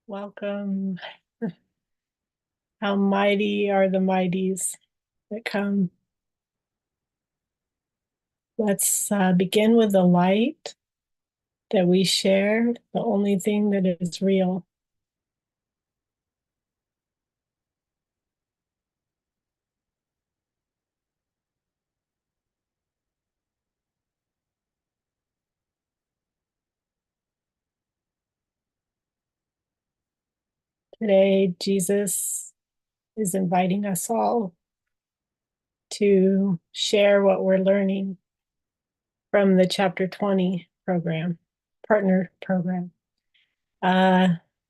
Welcome. How mighty are the mighties that come. Let's begin with the light that we share, the only thing that is real. Today, Jesus is inviting us all to share what we're learning from the Chapter 20 program, partner program.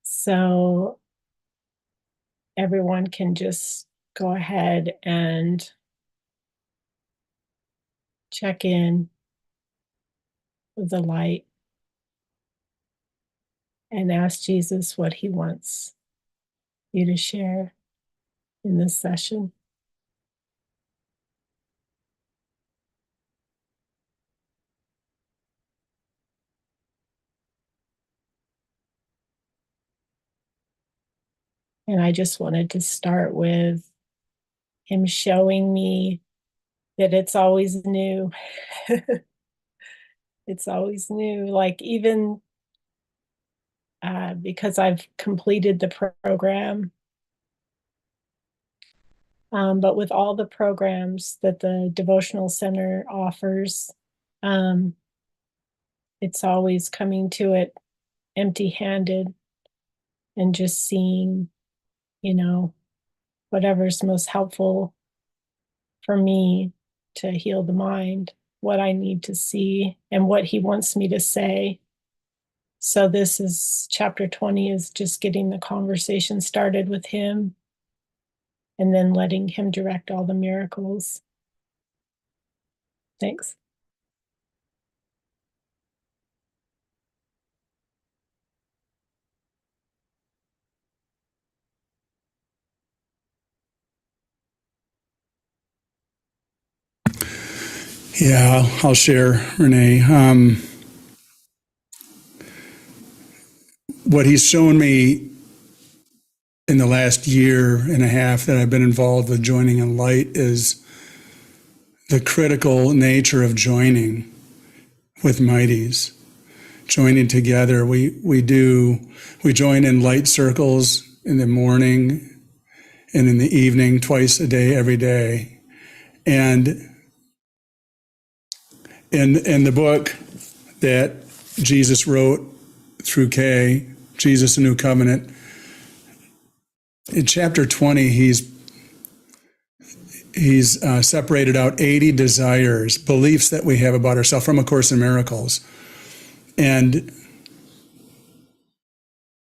So everyone can just go ahead and check in with the light and ask Jesus what he wants you to share in this session. And I just wanted to start with him showing me that it's always new. It's always new. Like even because I've completed the program, but with all the programs that the devotional center offers, it's always coming to it empty-handed and just seeing, whatever's most helpful for me to heal the mind, what I need to see, and what he wants me to say. So this is chapter 20 is just getting the conversation started with him and then letting him direct all the miracles. Thanks. Yeah, I'll share, Renee. What he's shown me in the last year and a half that I've been involved with joining in light is the critical nature of joining with mighties, joining together. We join in light circles in the morning and in the evening, twice a day, every day. And in the book that Jesus wrote through Kay, Jesus, a New Covenant, in chapter 20, he's separated out 80 desires, beliefs that we have about ourselves from A Course in Miracles. And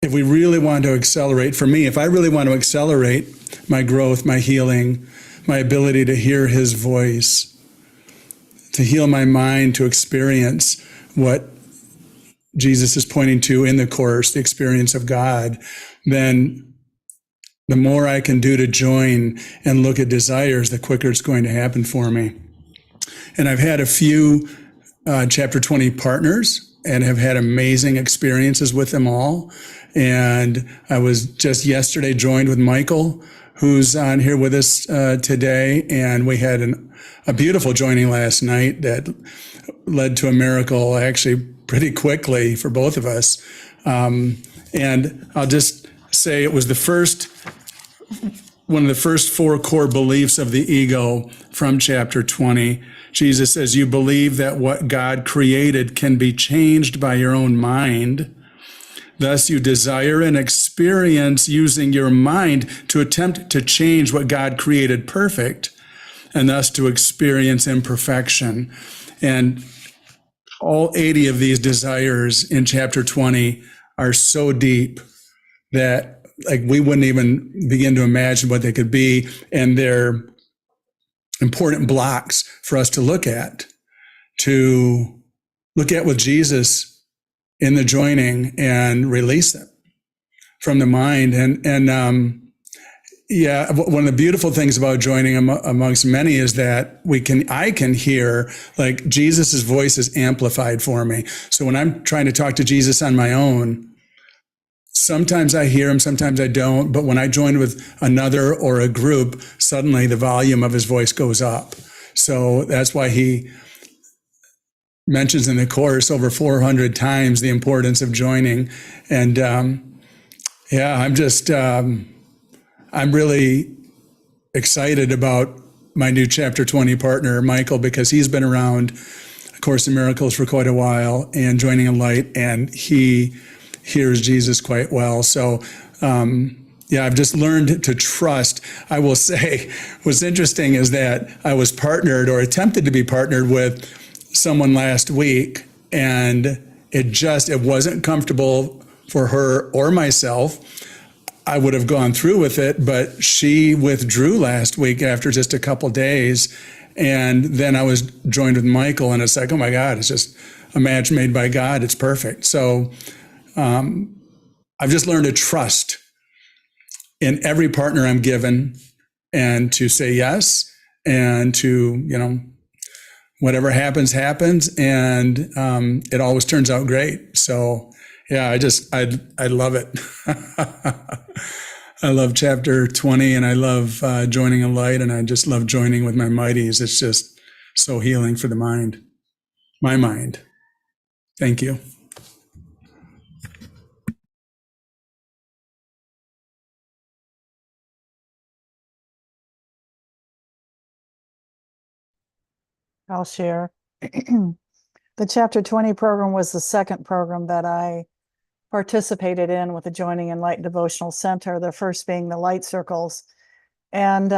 if we really want to accelerate, for me, if I really want to accelerate my growth, my healing, my ability to hear his voice, to heal my mind, to experience what Jesus is pointing to in the Course, the experience of God, then the more I can do to join and look at desires, the quicker it's going to happen for me. And I've had a few Chapter 20 partners and have had amazing experiences with them all. And I was just yesterday joined with Michael, who's on here with us today. And we had a beautiful joining last night that led to a miracle actually pretty quickly for both of us. And I'll just say it was one of the first four core beliefs of the ego from chapter 20. Jesus says, you believe that what God created can be changed by your own mind. Thus, you desire and experience using your mind to attempt to change what God created perfect, and thus to experience imperfection. And all 80 of these desires in chapter 20 are so deep that we wouldn't even begin to imagine what they could be, and they're important blocks for us to look at with Jesus in the joining and release them from the mind. And one of the beautiful things about joining amongst many is that I can hear, like, Jesus's voice is amplified for me. So when I'm trying to talk to Jesus on my own, sometimes I hear him, sometimes I don't. But when I join with another or a group, suddenly the volume of his voice goes up. So that's why he mentions in the course over 400 times the importance of joining. And yeah, I'm really excited about my new chapter 20 partner, Michael, because he's been around A Course in Miracles for quite a while and Joining in Light, and he hears Jesus quite well. So, yeah, I've just learned to trust. I will say what's interesting is that I was partnered or attempted to be partnered with someone last week, and it wasn't comfortable for her or myself. I would have gone through with it, but she withdrew last week after just a couple days. And then I was joined with Michael, and it's like, oh my God, it's just a match made by God. It's perfect. So I've just learned to trust in every partner I'm given and to say yes and to, whatever happens, happens. And it always turns out great. So yeah, I love it. I love chapter 20 and I love joining a light, and I just love joining with my mighties. It's just so healing for the mind, my mind. Thank you. I'll share. The Chapter 20 program was the second program that I participated in with the Joining in Light Devotional Center, the first being the Light Circles. And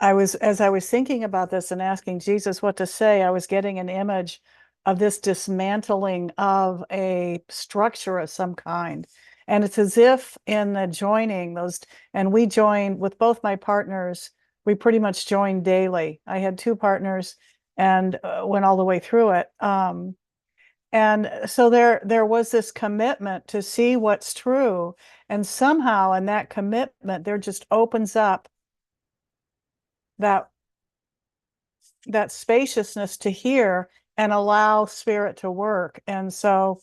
as I was thinking about this and asking Jesus what to say, I was getting an image of this dismantling of a structure of some kind. And it's as if in the joining and we joined with both my partners, we pretty much joined daily. I had two partners and went all the way through it. And so there was this commitment to see what's true. And somehow in that commitment, there just opens up that spaciousness to hear and allow spirit to work. And so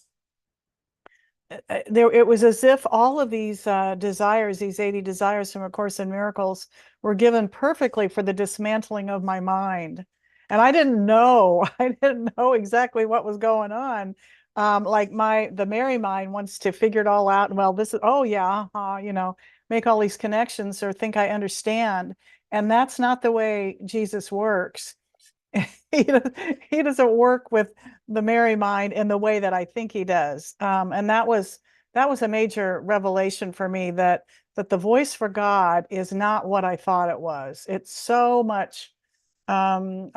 it was as if all of these desires, these 80 desires from A Course in Miracles, were given perfectly for the dismantling of my mind. And I didn't know exactly what was going on. Like the Mary mind wants to figure it all out. Well, this is, oh yeah, make all these connections or think I understand. And that's not the way Jesus works. He doesn't work with the Mary mind in the way that I think he does. And that was a major revelation for me, that the voice for God is not what I thought it was. It's so much, the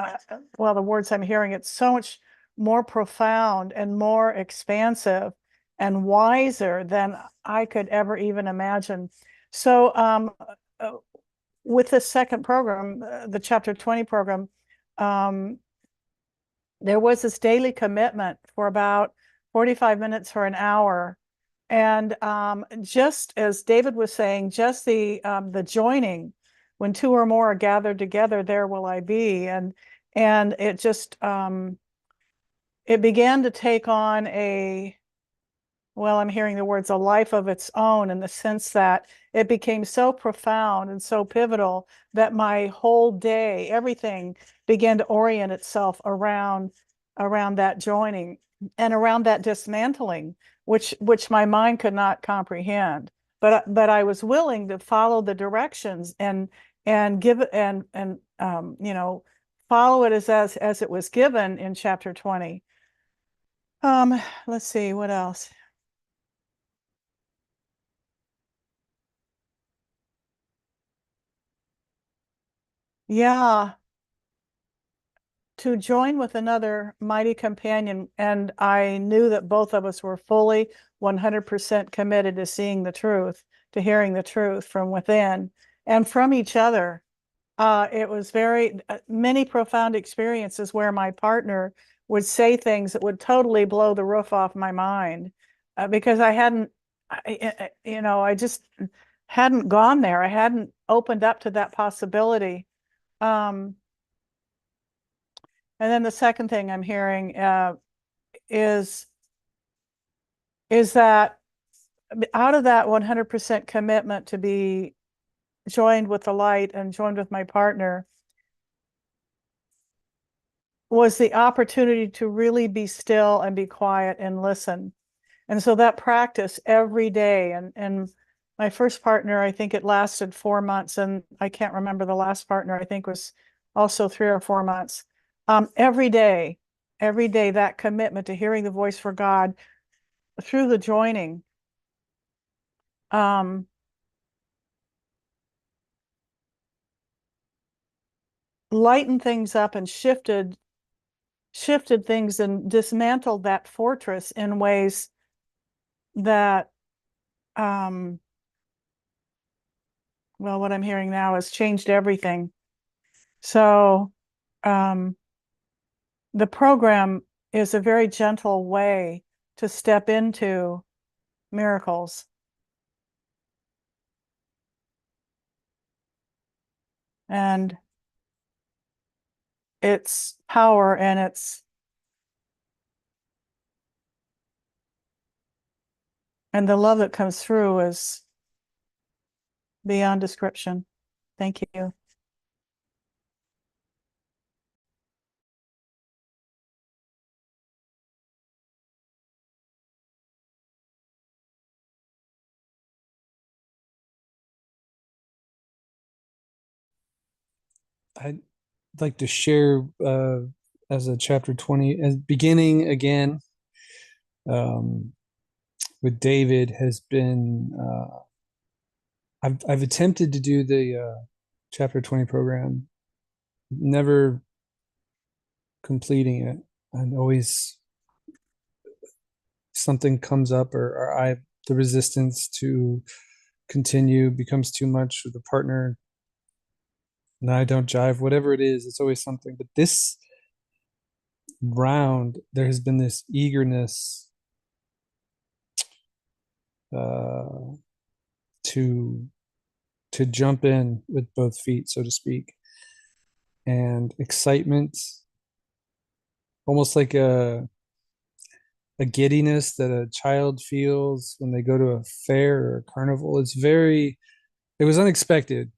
words I'm hearing, it's so much more profound and more expansive and wiser than I could ever even imagine. So with the second program, the Chapter 20 program, there was this daily commitment for about 45 minutes or an hour. And just as David was saying, just the joining, when two or more are gathered together, there will I be. And it just, it began to take on I'm hearing the words, a life of its own, in the sense that it became so profound and so pivotal that my whole day, everything began to orient itself around that joining and around that dismantling, which my mind could not comprehend. But I was willing to follow the directions and give it and follow it as it was given in Chapter 20. Let's see what else. Yeah, to join with another mighty companion, and I knew that both of us were fully 100% committed to seeing the truth, to hearing the truth from within and from each other. It was many profound experiences where my partner would say things that would totally blow the roof off my mind, because I just hadn't gone there. I hadn't opened up to that possibility. And then the second thing I'm hearing is is that out of that 100% commitment to be joined with the light and joined with my partner was the opportunity to really be still and be quiet and listen. And so that practice every day, and my first partner, I think it lasted 4 months, and I can't remember the last partner, I think was also 3 or 4 months. Every day, that commitment to hearing the voice for God through the joining, lightened things up and shifted things and dismantled that fortress in ways that well, what I'm hearing now has changed everything. So the program is a very gentle way to step into miracles. And its power and the love that comes through is beyond description. Thank you. I'd like to share as a chapter 20, as beginning again with David has been, I've attempted to do the chapter 20 program, never completing it, and always something comes up, or the resistance to continue becomes too much with the partner, and I don't jive, whatever it is, it's always something. But this round, there has been this eagerness uh, to jump in with both feet, so to speak, and excitement, almost like a giddiness that a child feels when they go to a fair or a carnival. It was unexpected,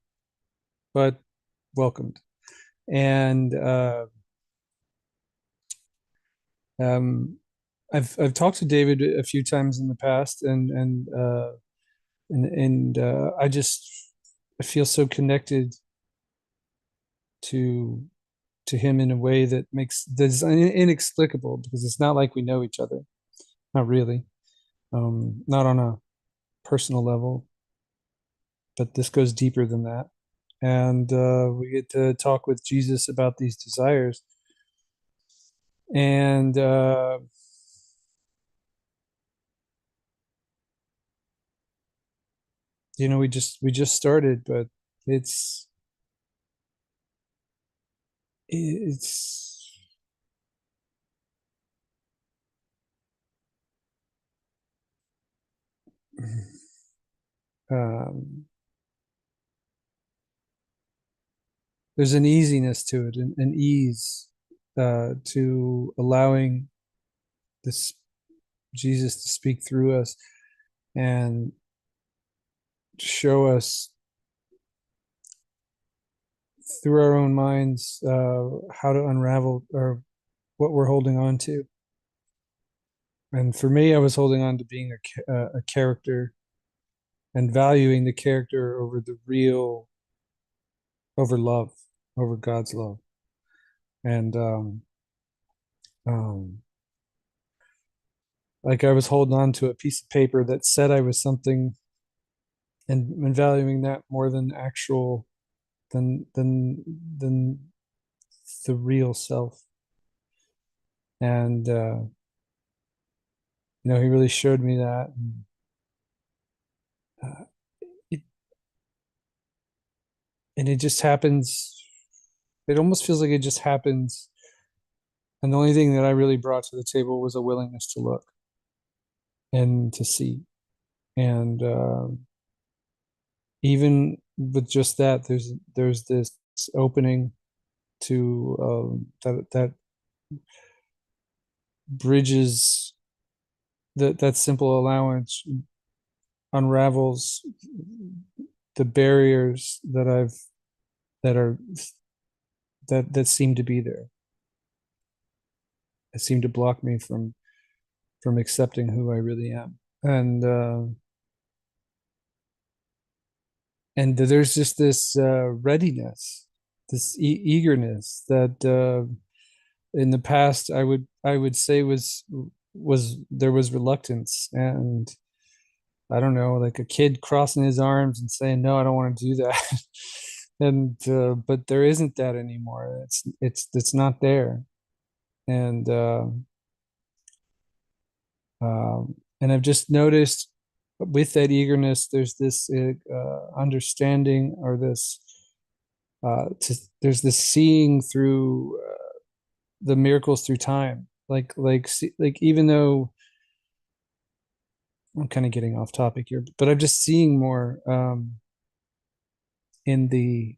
but welcomed. And I've talked to David a few times in the past, and I feel so connected to him in a way that makes this inexplicable, because it's not like we know each other, not really, not on a personal level, but this goes deeper than that. And we get to talk with Jesus about these desires, and we just started, but it's it's um, there's an easiness to it, an ease to allowing this Jesus to speak through us and show us through our own minds how to unravel or what we're holding on to. And for me, I was holding on to being a character and valuing the character over the real, over love, over God's love. And um, like I was holding on to a piece of paper that said I was something, and valuing that more than actual, than the real self. And he really showed me that. And, it, and it just happens. It almost feels like it just happens. And the only thing that I really brought to the table was a willingness to look and to see. And even with just that, there's this opening to that bridges that simple allowance unravels the barriers that are that seem to be there, that seem to block me from accepting who I really am. And there's just this readiness, this eagerness that in the past I would say was there was reluctance, and I don't know, like a kid crossing his arms and saying, no, I don't want to do that. And but there isn't that anymore. It's not there. And and I've just noticed with that eagerness, there's this understanding, or this there's this seeing through the miracles through time. Like even though I'm kind of getting off topic here, but I'm just seeing more in the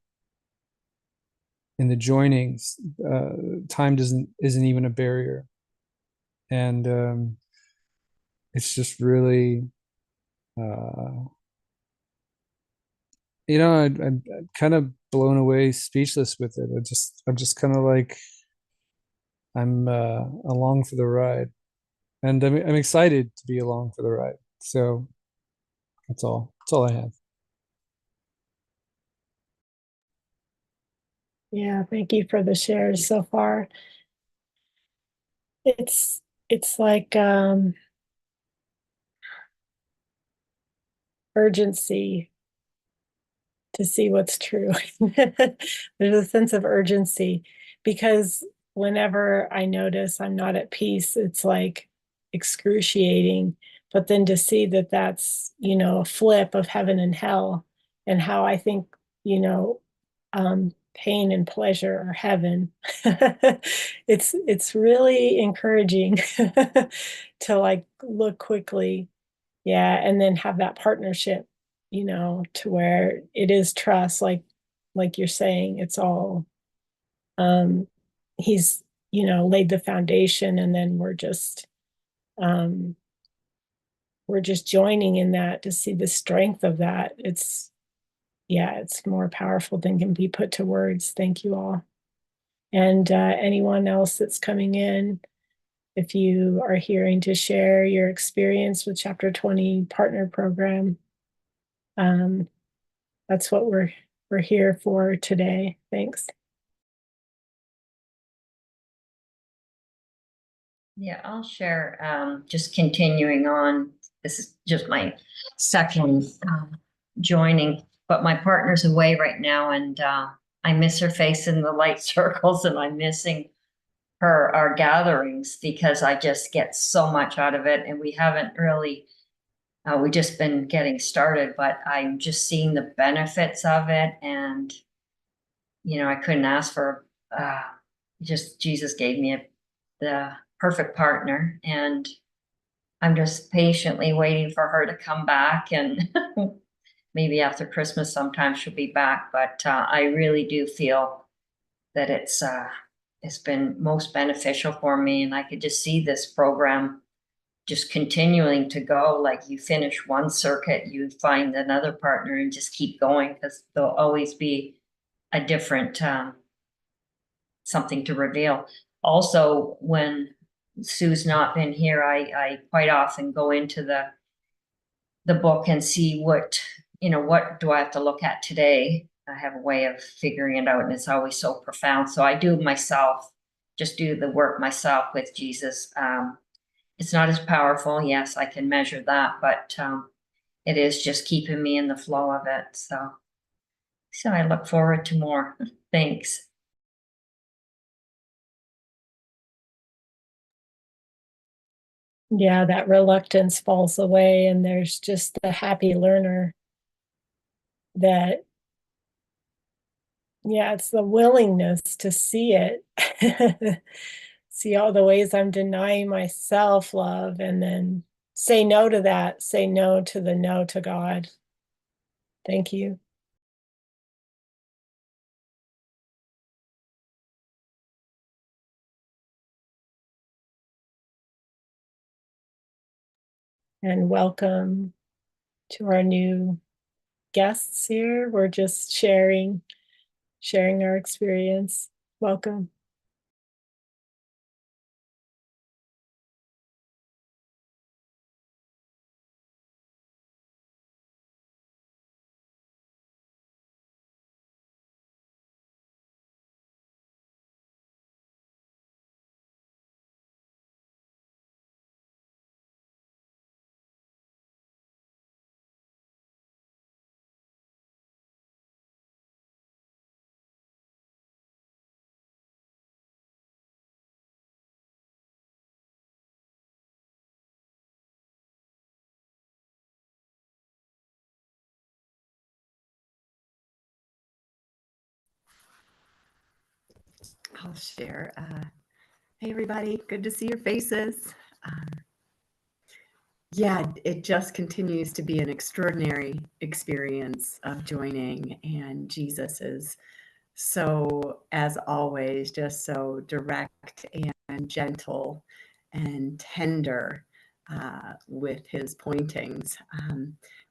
joinings. Time isn't even a barrier, and it's just really I'm kind of blown away, speechless with it. I'm just kind of like, I'm along for the ride, and I'm excited to be along for the ride. So that's all I have. Yeah, thank you for the shares so far. It's like urgency to see what's true. There's a sense of urgency because whenever I notice I'm not at peace, it's like excruciating. But then to see that that's, a flip of heaven and hell, and how I think, pain and pleasure are heaven. It's really encouraging to like look quickly, yeah, and then have that partnership, to where it is trust, like you're saying, it's all um he's, laid the foundation, and then um we're just joining in that to see the strength of that. It's more powerful than can be put to words. Thank you all. And anyone else that's coming in, if you are hearing to share your experience with Chapter 20 Partner Program, um, that's what we're here for today. Thanks. Yeah, I'll share. Just continuing on. This is just my second joining, but my partner's away right now, and I miss her face in the light circles, and I'm missing our gatherings, because I just get so much out of it, and we haven't really. We just been getting started, but I'm just seeing the benefits of it, and I couldn't ask for. Just Jesus gave me the perfect partner, and I'm just patiently waiting for her to come back, and maybe after Christmas sometime she'll be back. But I really do feel that it's been most beneficial for me, and I could just see this program just continuing to go. Like, you finish one circuit, you find another partner, and just keep going, because there'll always be a different something to reveal. Also, when Sue's not been here, I quite often go into the book and see what do I have to look at today. I have a way of figuring it out, and it's always so profound. So I do myself, just do the work myself with Jesus. It's not as powerful. Yes, I can measure that, but it is just keeping me in the flow of it. So I look forward to more. Thanks. Yeah, that reluctance falls away, and there's just the happy learner that, yeah, it's the willingness to see it. See all the ways I'm denying myself love, and then say no to that, say no to the no to God. Thank you. and welcome to our new guests here. We're just sharing our experience. Welcome. I'll share. Hey, everybody. Good to see your faces. Yeah, it just continues to be an extraordinary experience of joining. And Jesus is so, as always, just so direct and gentle and tender with his pointings.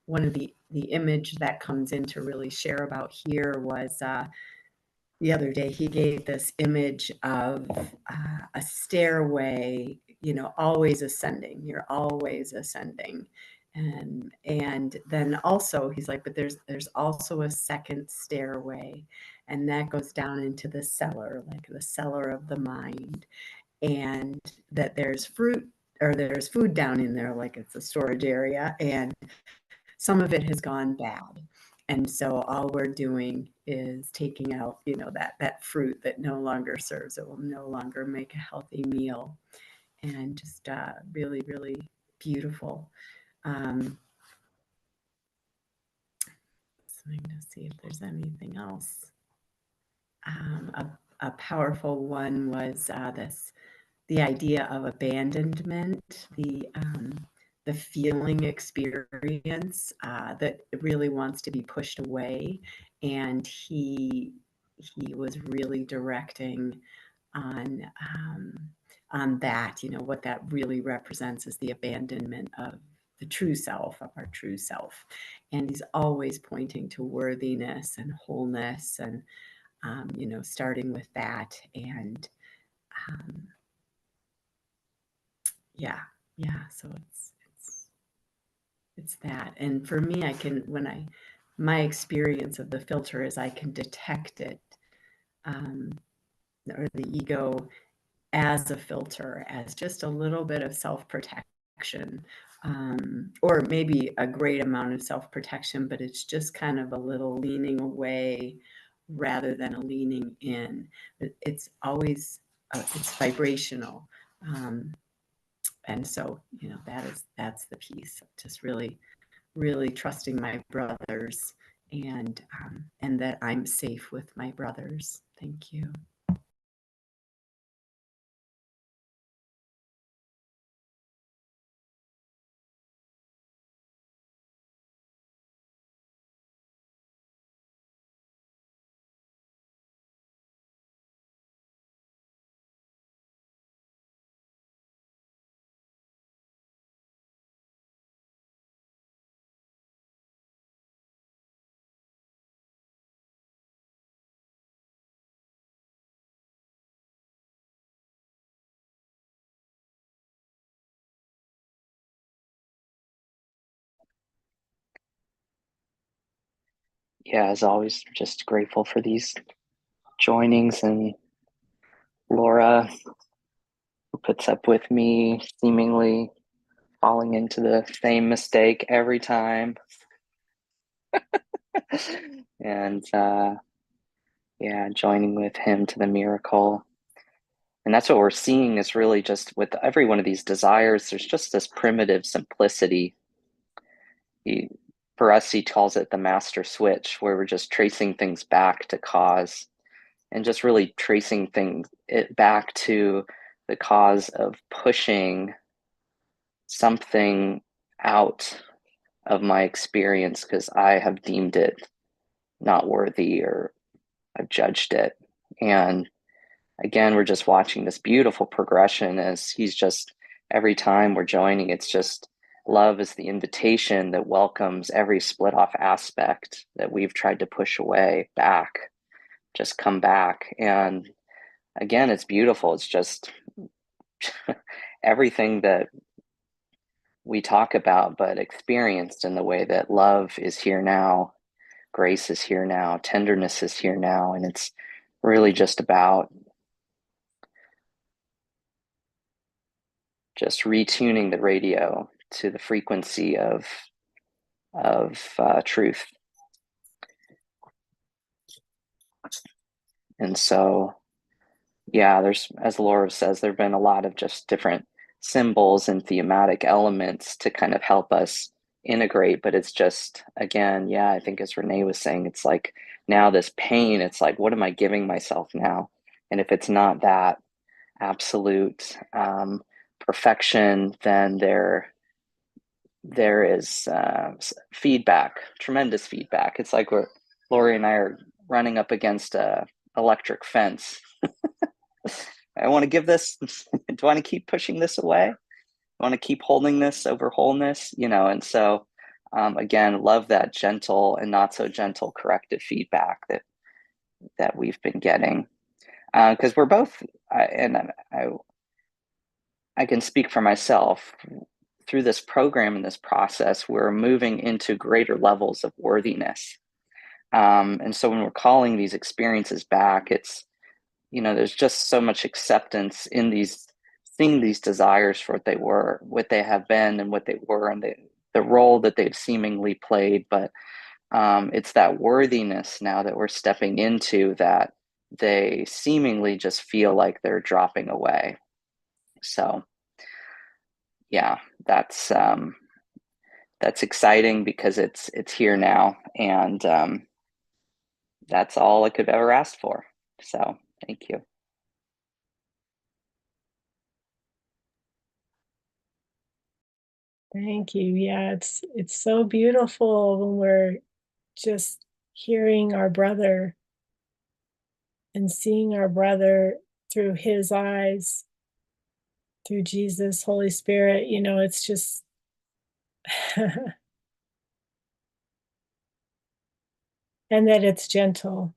One of the image that comes in to really share about here was the other day he gave this image of a stairway, always ascending. You're always ascending. And then also he's like, but there's also a second stairway, and that goes down into the cellar, like the cellar of the mind. And that there's fruit, or there's food down in there, like it's a storage area, and some of it has gone bad. And so all we're doing is taking out, that fruit that no longer serves. It will no longer make a healthy meal. And just really, really beautiful. Listening to see if there's anything else. A powerful one was the idea of abandonment, the feeling experience that really wants to be pushed away. And he was really directing on that, what that really represents is the abandonment of the true self, of our true self. And he's always pointing to worthiness and wholeness, and starting with that. And yeah, so it's that. And for me, my experience of the filter is I can detect it, or the ego as a filter, as just a little bit of self-protection, or maybe a great amount of self-protection, but it's just kind of a little leaning away rather than a leaning in. It's always, it's vibrational. And so, that's the piece of just really, really trusting my brothers, and that I'm safe with my brothers. Thank you. Yeah, as always, just grateful for these joinings, and Laura, who puts up with me seemingly falling into the same mistake every time. And yeah, joining with him to the miracle. And that's what we're seeing, is really just with every one of these desires, there's just this primitive simplicity. For us, he calls it the master switch, where we're just tracing things back to cause, and just really tracing it back to the cause of pushing something out of my experience because I have deemed it not worthy, or I've judged it. And again, we're just watching this beautiful progression as he's just, every time we're joining, it's just love is the invitation that welcomes every split off aspect that we've tried to push away back. Just come back. And again, it's beautiful. It's just everything that we talk about, but experienced in the way that love is here now, grace is here now, tenderness is here now. And it's really just about just retuning the radio to the frequency of truth. And so, yeah, there's, as Laura says, there have been a lot of just different symbols and thematic elements to kind of help us integrate. But it's just, again, yeah, I think as Renee was saying, it's like now this pain, it's like, what am I giving myself now? And if it's not that absolute perfection, then there is feedback, tremendous feedback. It's like Lori and I are running up against a electric fence. I want to give this, do I want to keep pushing this away? I want to keep holding this over wholeness, and so again, love that gentle and not so gentle corrective feedback that we've been getting. Because we're both, and I can speak for myself, through this program and this process, we're moving into greater levels of worthiness. And so when we're calling these experiences back, it's, there's just so much acceptance in seeing these desires for what they were, what they have been, and what they were, and the role that they've seemingly played. But it's that worthiness now that we're stepping into, that they seemingly just feel like they're dropping away. So yeah, that's exciting because it's here now, and that's all I could have ever asked for. So thank you. Thank you. Yeah, it's so beautiful when we're just hearing our brother and seeing our brother through his eyes, through Jesus, Holy Spirit. It's just and that it's gentle.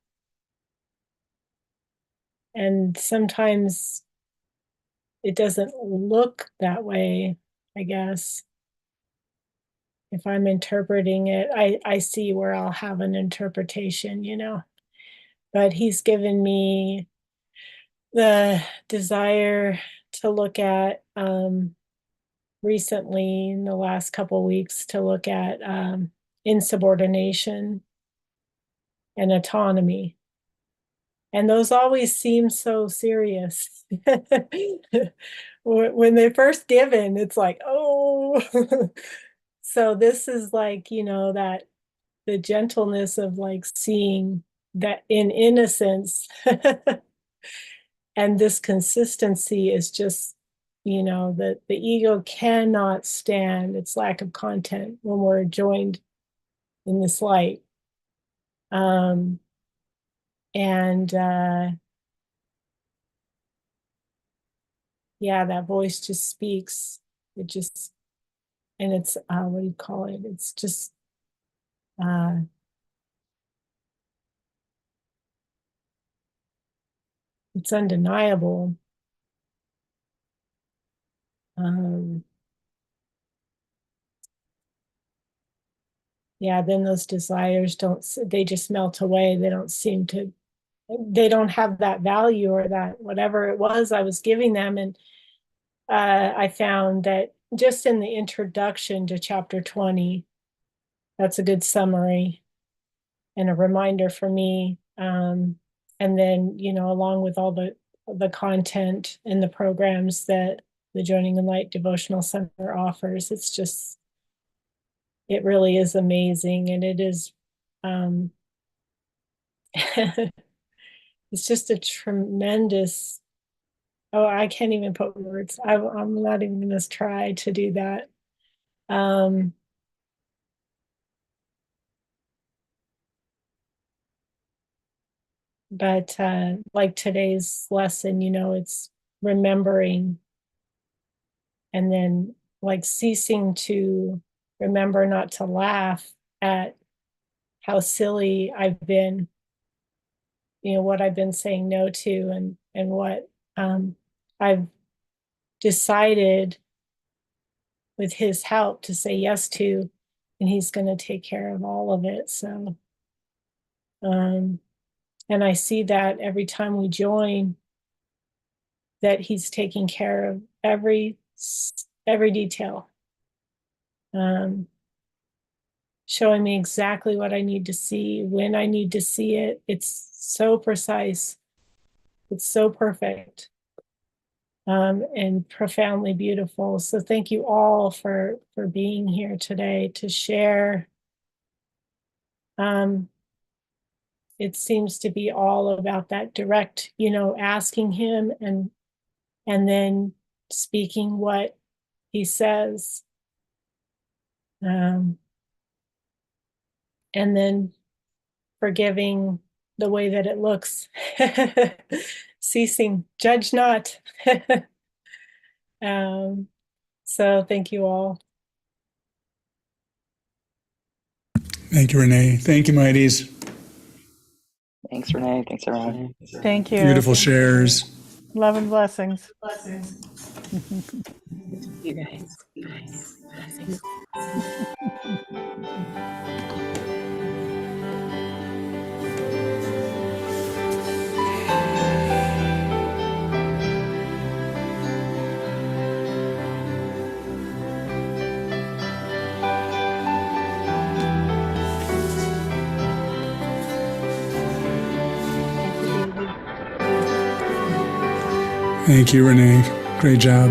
And sometimes it doesn't look that way, I guess. If I'm interpreting it, I see where I'll have an interpretation, but he's given me the desire to look at recently, in the last couple of weeks, to look at insubordination and autonomy. And those always seem so serious. When they're first given, it's like, oh. So this is like, that the gentleness of like seeing that in innocence. And this consistency is just, that the ego cannot stand its lack of content when we're joined in this light. And yeah, that voice just speaks. It just, and it's what do you call it? It's just it's undeniable. Yeah, then those desires they just melt away. They don't have that value or that whatever it was I was giving them. And I found that just in the introduction to chapter 20, that's a good summary and a reminder for me. And then, along with all the content and the programs that the Joining in Light Devotional Center offers, it really is amazing. And it is, it's just a tremendous, oh, I can't even put words. I'm not even going to try to do that. But like today's lesson, it's remembering and then like ceasing to remember not to laugh at how silly I've been, what I've been saying no to, and what I've decided with his help to say yes to, and he's going to take care of all of it. So, and I see that every time we join, that he's taking care of every detail, showing me exactly what I need to see, when I need to see it. It's so precise. It's so perfect, and profoundly beautiful. So thank you all for being here today to share. It seems to be all about that direct, asking him and then speaking what he says, and then forgiving the way that it looks, ceasing, judge not. So thank you all. Thank you, Renee. Thank you, Mighties. Thanks, Renee. Thanks, everyone. Thank you. Beautiful shares. Love and blessings. You guys. Blessings. Thank you, Renee. Great job.